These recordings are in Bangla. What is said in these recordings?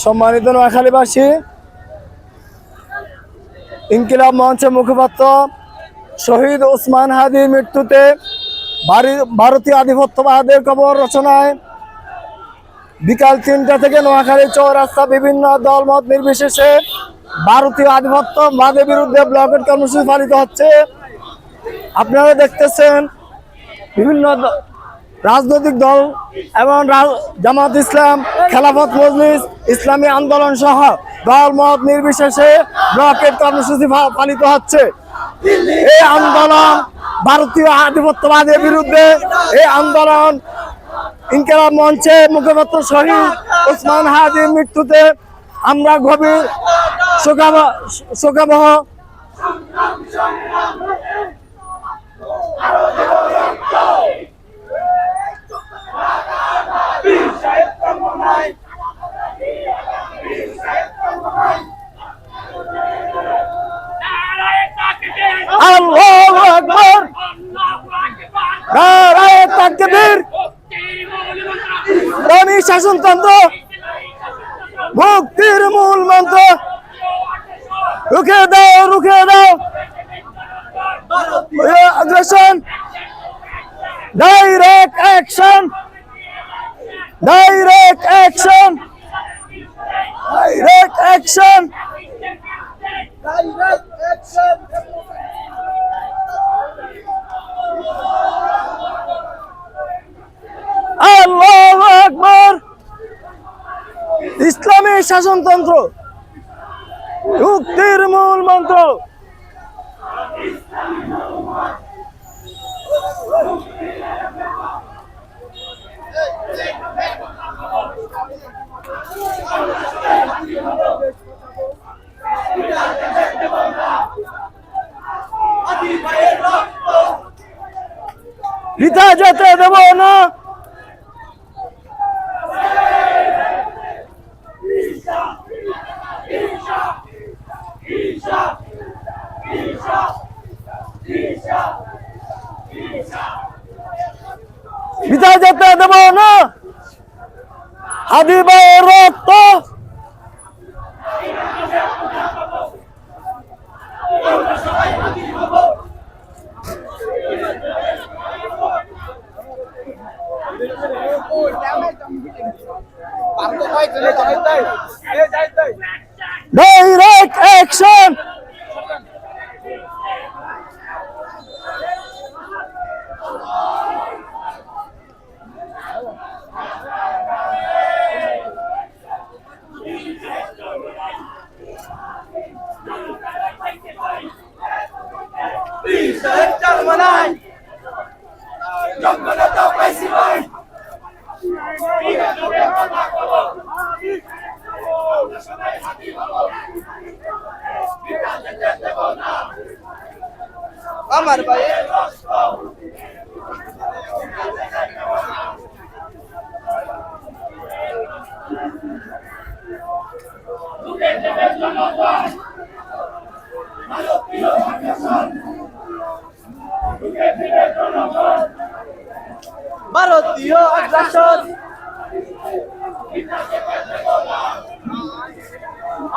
সম্মানিত নোয়াখালীবাসী, ইনকিলাব মঞ্চের মুখপাত্র শহীদ ওসমান হাদির মৃত্যুতে ভারতীয় আধিপত্যবাদের কবর রচনায় বিকাল ৩টা থেকে নোয়াখালী চৌরাস্তা বিভিন্ন দলমত নির্বিশেষে ভারতীয় আধিপত্যবাদের বিরুদ্ধে ব্লকেট কর্মসূচি পালিত হচ্ছে। আপনারা দেখতেছেন বিভিন্ন রাজনৈতিক দল এবং জামাত ইসলাম, খেলাফত মজলিস, ইসলামী আন্দোলন সহ দলমত নির্বিশেষে ব্লকেট কর্মসূচি পালিত হচ্ছে। এই আন্দোলন ভারতীয় আধিপত্যবাদের বিরুদ্ধে। এই আন্দোলন ইনকিলাব মঞ্চের মুখপাত্র শহীদ ওসমান হাদির মৃত্যুতে আমরা গভীর শোকাবহ। আল্লাহু আকবার, নারায়ে তাকবীর। ইসলামী শাসনতন্ত্র মুক্তির মূল মন্ত্র। রুখে দাও, রুখে দাও আগ্রাসন। Direct action, direct action, direct action, direct action. আল্লাহু আকবার। ইসলামী শাসনতন্ত্র মুক্তির মূল মন্ত্র। পিতা যেতে দেব না। পিতা যেতে দেব না। হাদি ভাইয়ের রক্ত ডাইরেক্ট অ্যাকশন। আমার ভাই ভারতীয় আগ্রাসন।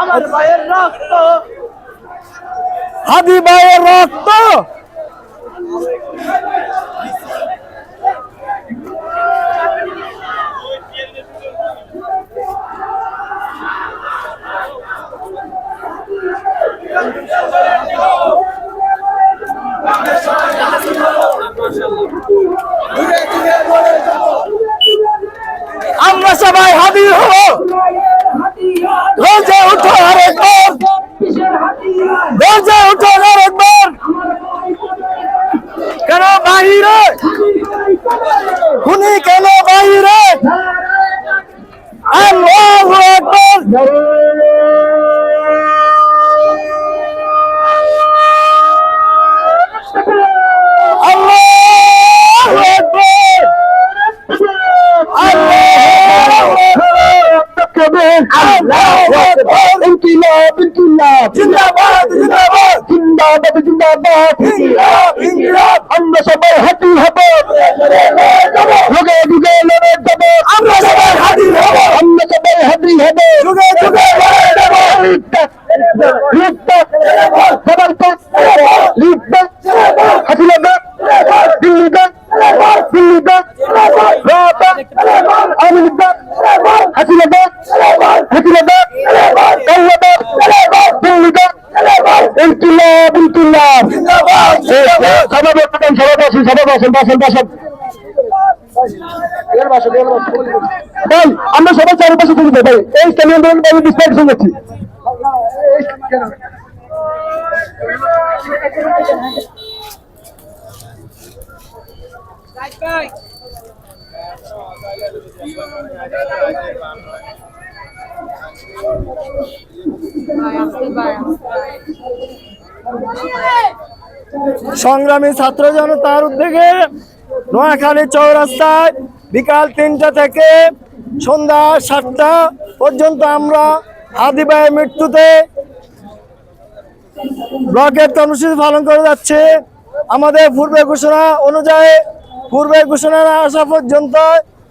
আমার ভাইয়ের রক্ত, হাদি ভাইয়ের রক্ত। আমরা সবাই হাজির হব। গর্জে উঠো আরেকবার, গর্জে উঠো আরেকবার। কেন বাহিরে খুনি, কেন বাহিরে? আল্লাহু আকবার। ইনকিলাব ইনকিলাব জিন্দাবাদ জিন্দাবাদ জিন্দাবাদ জিন্দাবাদ ইনকিলাব ইনকিলাব। আমরা সবাই হাজির হব, যুগে যুগে লড়ে যাব। আমরা সবাই হাজির হব, আমরা সবাই হাজির হবে যুগে যুগে হাসিনা দিল্লি দিল্লি আমেরিকা হাসিনা হাসিনা ইনকিলাব ইনকিলাব সবাই আমরা সবাই চারিপাশে থেকে ভাই এই স্ট্যাডিয়াম বিস্তারিত শুনেছি সংগ্রামী ছাত্র জনতার উদ্যোগে নোয়াখালী চৌরাস্তায় বিকাল ৩টা থেকে সন্ধ্যা ৭টা পর্যন্ত আমরা হাদি ভাইয়ের মৃত্যুতে ব্লকের কর্মসূচি পালন করে যাচ্ছে। আমাদের পূর্বে ঘোষণা অনুযায়ী পূর্বে ঘোষণা না আসা পর্যন্ত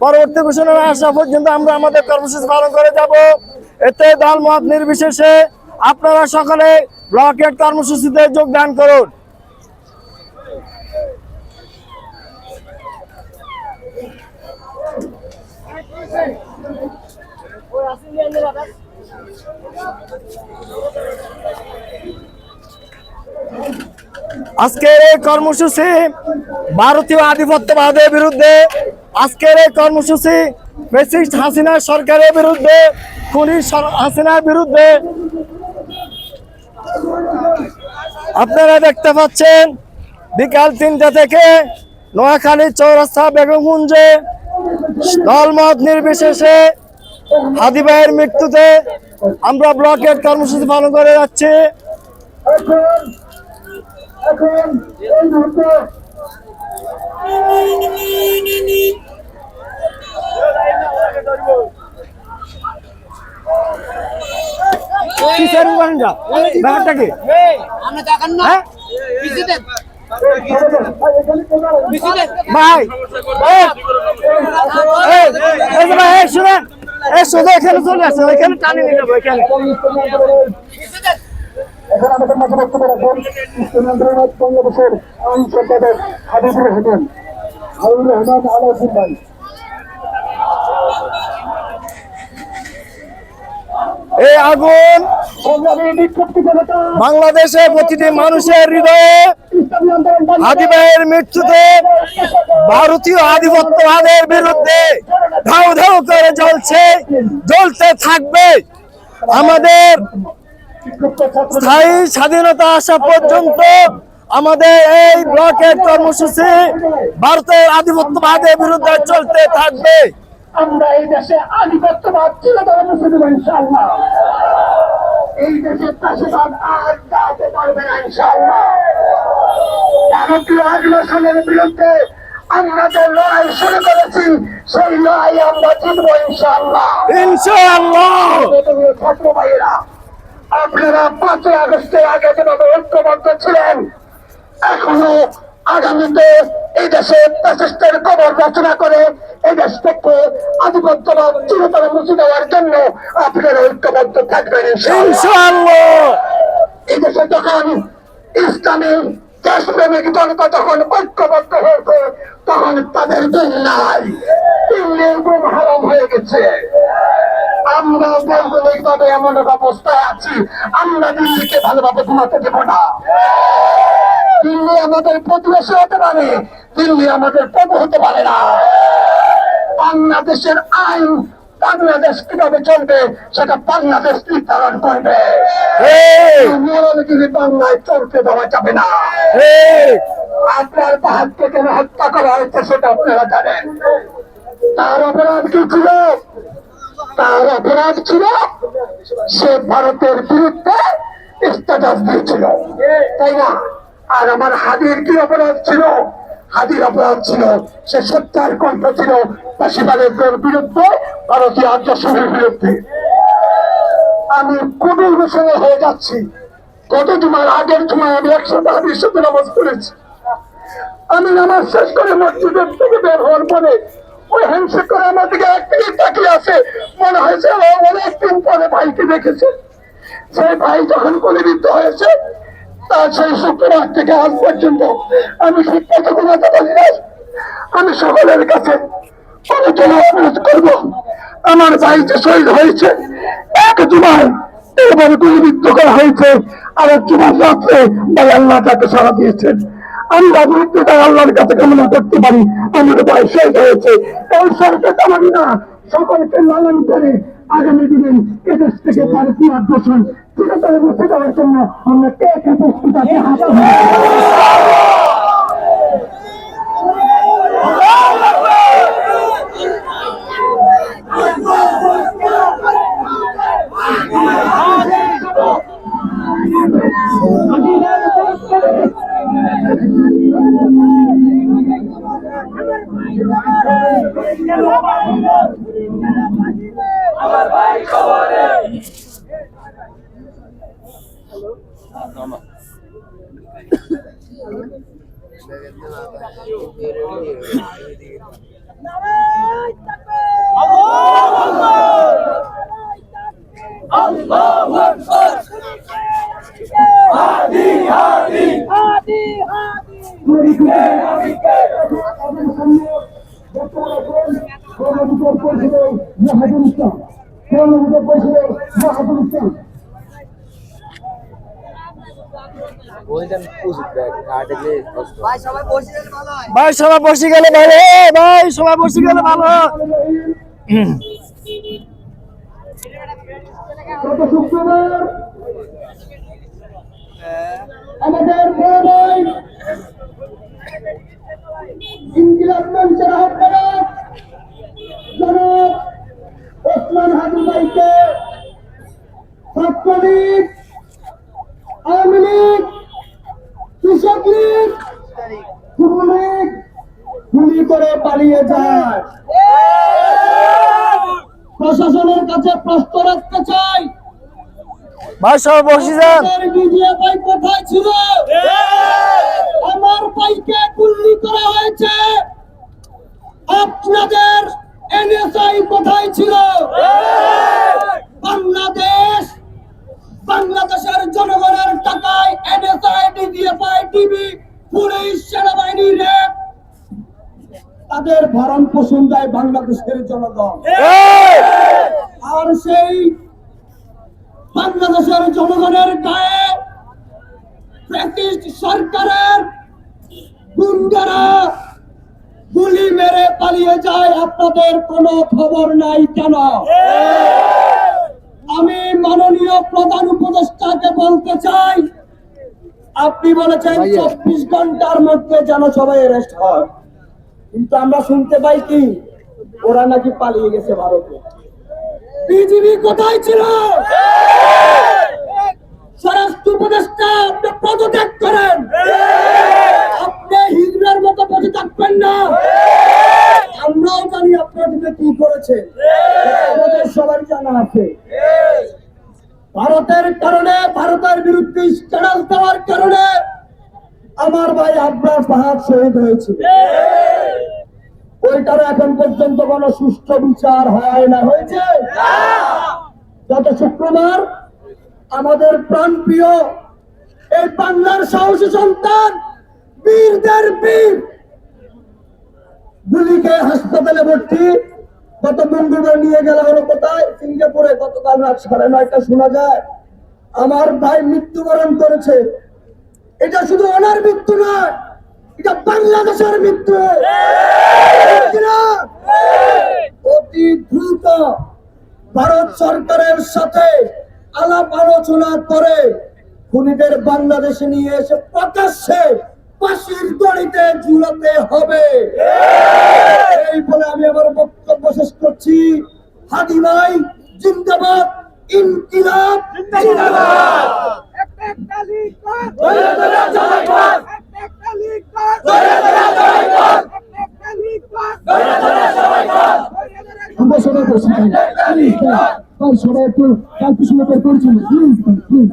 পরবর্তী ঘোষণা না আসা পর্যন্ত আমরা আমাদের কর্মসূচি পালন করে যাব। এতে দল মত নির্বিশেষে আপনারা সকলে ব্লকের কর্মসূচিতে যোগদান করুন। আজকের এই কর্মসূচি ভারতীয় আধিপত্যবাদের বিরুদ্ধে, আজকের এই কর্মসূচি ফ্যাসিস্ট হাসিনা সরকারের বিরুদ্ধে, খুনি হাসিনার বিরুদ্ধে। আপনারা দেখতে পাচ্ছেন বিকাল ৩টা থেকে নোয়াখালী চৌরাস্তা বেগমগঞ্জে দলমত নির্বিশেষে হাদি ভাইয়ের মৃত্যুতে আমরা ব্লকের কর্মসূচি পালন করে যাচ্ছি। ব্যাপারটা কি ভাই শুনেন শুধু এখানে চলে আসছে, ওইখানে টানি নিয়ে যাবো। এখানে এখন আমাদের মাঝে বক্তব্য রাখবেন বাংলাদেশের আইন সম্পাদক হাবিবুর রহমান আলাউদ্দিন ভাই। এই আগুন বাংলাদেশের প্রতিটি মানুষের হৃদয়ে হাদি ভাইয়ের মৃত্যুতে ভারতীয় আধিপত্যবাদের বিরুদ্ধে ধাউ ধাউ করে জ্বলতে থাকবে। আমাদের স্থায়ী স্বাধীনতা আসা পর্যন্ত আমাদের এই ব্লকের কর্মসূচি ভারতের আধিপত্যবাদের বিরুদ্ধে চলতে থাকবে। আমরা এই দেশে আধিপত্যবাদ চিরতরে মুছে দেব ইনশাআল্লাহ। এই দেশে চাষিবাদ আর দাঁড়াতে পারবে না ইনশাআল্লাহ। ভারতীয় আগ্রাসনের বিরুদ্ধে আমরা যে লড়াই শুরু করেছি সেই লড়াই আমরা জিতবো ইনশাআল্লাহ ইনশাআল্লাহ। ছাত্র ভাইয়েরা, আপনারা 5 আগস্টের আগে যেভাবে ঐক্যবদ্ধ ছিলেন, এখনো আগামীতে এই দেশে ফ্যাসিস্টের কবর রচনা করে এই দেশ থেকে আধিপত্যবাদ চিরতরে মুছে দেওয়ার জন্য আপনারা ঐক্যবদ্ধ থাকবেন ইনশাআল্লাহ। এই দেশে যখন ইসলামী দেশপ্রেমিক জনতা যখন ঐক্যবদ্ধ হয়েছে, তখন তাদের দিন নাই, দিল্লির ঘুম হারাম হয়ে গেছে। আমরা ভৌগোলিক ভাবে এমন অবস্থায় আছি, আমরা দিল্লিকে ভালোভাবে ঘুমাতে দেব না। দিল্লি আমাদের প্রতিবেশী হতে পারে, দিল্লি আমাদের প্রভু হতে পারে না। বাংলাদেশের আইন বাংলাদেশ কিভাবে চলবে সেটা বাংলাদেশ নির্ধারণ করবে। মৌলবাদী বাংলায় চলতে দেওয়া যাবে না। আপনার বাহাদকে কেন হত্যা করা হয়েছে সেটা আপনারা জানেন। তার অপরাধ কি ছিল? তার অপরাধ ছিল সে ভারতের বিরুদ্ধে স্ট্যাটাস দিয়েছিল, তাই না? আর আমার হাদির কি অপরাধ ছিল? হাদির অপরাধ ছিল সে সত্যার কণ্ঠ ছিল ফ্যাসিবাদের বিরুদ্ধে, ভারতীয় আগ্রাসনের বিরুদ্ধে। আমি কবির ঘোষণা হয়ে যাচ্ছি। গত জুমার আগের জুমায় আমি 100 হাদির সাথে নামাজ পড়েছি। আমি নামাজ শেষ করে মসজিদের থেকে বের হওয়ার পরে ওই হ্যান্ডশেক করে আমার দিকে এক মিনিট তাকিয়ে আছে, মনে হয়েছে অনেকদিন পরে ভাইকে দেখেছে। সেই ভাই যখন গুলিবিদ্ধ হয়েছে, তার সেই শুক্রবার থেকে আজ পর্যন্ত আমি ঠিক মতো ঘুমাতে পারি না। আমি সকলের কাছে অনুরোধ করবো, আমার ভাই যে শহীদ হয়েছে এক জুমায়, এবারে গুলিবিদ্ধ করা হয়েছে আরেক জুমার রাত্রে, ভাই আল্লাহ তাকে সাড়া দিয়েছেন। আমি রাজনীতিটা আল্লাহর কাছে কামনা করতে পারি, আমার ভাই শহীদ হয়েছে। এই সরকার আমারই না, সকলকে লালন করে আগামী দিনে এদেশ থেকে তার পুনর দোষণ চিরতরে বসে দেওয়ার জন্য আমরা কে কে প্রস্তুত আছি হাত আমার ভাই খবরে আল্লাহু আকবার হাদি হাদি হাদি হাদি ভাই সবাই বসে গেলে ভালো, ভাই সবাই বসে গেলে ভালো। গত শুক্রবার আমাদের বড় ভাই ইনকিলাব মঞ্চের আহ্বায়ক জনাব ওসমান হাদি ভাইকে ছাত্রলীগ, আওয়ামী লীগ, কৃষক লীগ, যুবলীগ গুলি করে পালিয়ে যায়। প্রশাসনের কাছে প্রশ্ন রাখতে চাই, ভাই সবাই বসে যান। মিডিয়া ভাই কোথায় ছিল? আমার ভাইকে গুলি করা হয়েছে, আপনাদের এনএসআই কোথায় ছিল? বাংলাদেশের জনগণের টাকায় এনএসআই, ডিজিএফআই, টিভি, পুলিশ, সেনাবাহিনী, র্যাব তাদের ভরণ পোষণ দেয় বাংলাদেশের জনগণ। আর সেই বাংলাদেশের জনগণের গায়ে ব্রিটিশ সরকারের গুন্ডারা গুলি মেরে পালিয়ে যায়, আপনাদের কোনো খবর নাই কেন? আমি মাননীয় প্রধান উপদেষ্টাকে বলতে চাই, আপনি বলেছেন 24 ঘন্টার মধ্যে যেন সবাই অ্যারেস্ট হয়, কিন্তু আমরা শুনতে পাই কি ওরা নাকি পালিয়ে গেছে ভারতে। বিজিবি কোথায় ছিল? স্বরাষ্ট্র উপদেষ্টা আপনি পদত্যাগ করেন, আপনি হিজড়ার মতো বসে থাকবেন না। আমরাও জানি আপনাদেরকে কি করেছে, আমাদের সবার জানা আছে। ভারতের কারণে, ভারতের বিরুদ্ধে স্ট্যাটাস দেওয়ার কারণে আমার ভাই আব্রার ফাহাদ শহীদ হয়েছিল। ওইটার এখন পর্যন্ত কোনো সুষ্ঠু বিচার হয় না, হয়েছে? গত শুক্রবার আমাদের প্রাণপ্রিয় এই বাংলার সাহসী সন্তান বীরদের বীর গুলিকে হাসপাতালে ভর্তি, গত মঙ্গলবার নিয়ে গেল হলো কোথায়? সিঙ্গাপুরে। গতকাল রাত 9:30 শোনা যায় আমার ভাই মৃত্যুবরণ করেছে। এটা শুধু ওনার মৃত্যু নয়, এটা বাংলাদেশের মৃত্যু। অতি দ্রুত ভারত সরকারের সাথে আলাপ আলোচনা করে খুনিদের বাংলাদেশে নিয়ে এসে প্রকাশ্যে ফাঁসির দড়িতে ঝুলাতে হবে। এই বলে আমি আমার বক্তব্য শেষ করছি। হাদি ভাই জিন্দাবাদ, ইনকিলাব জিন্দাবাদ। আমরা সবাই বসে সবাই একটু কাল পিছনে পরিচয় প্লিজ।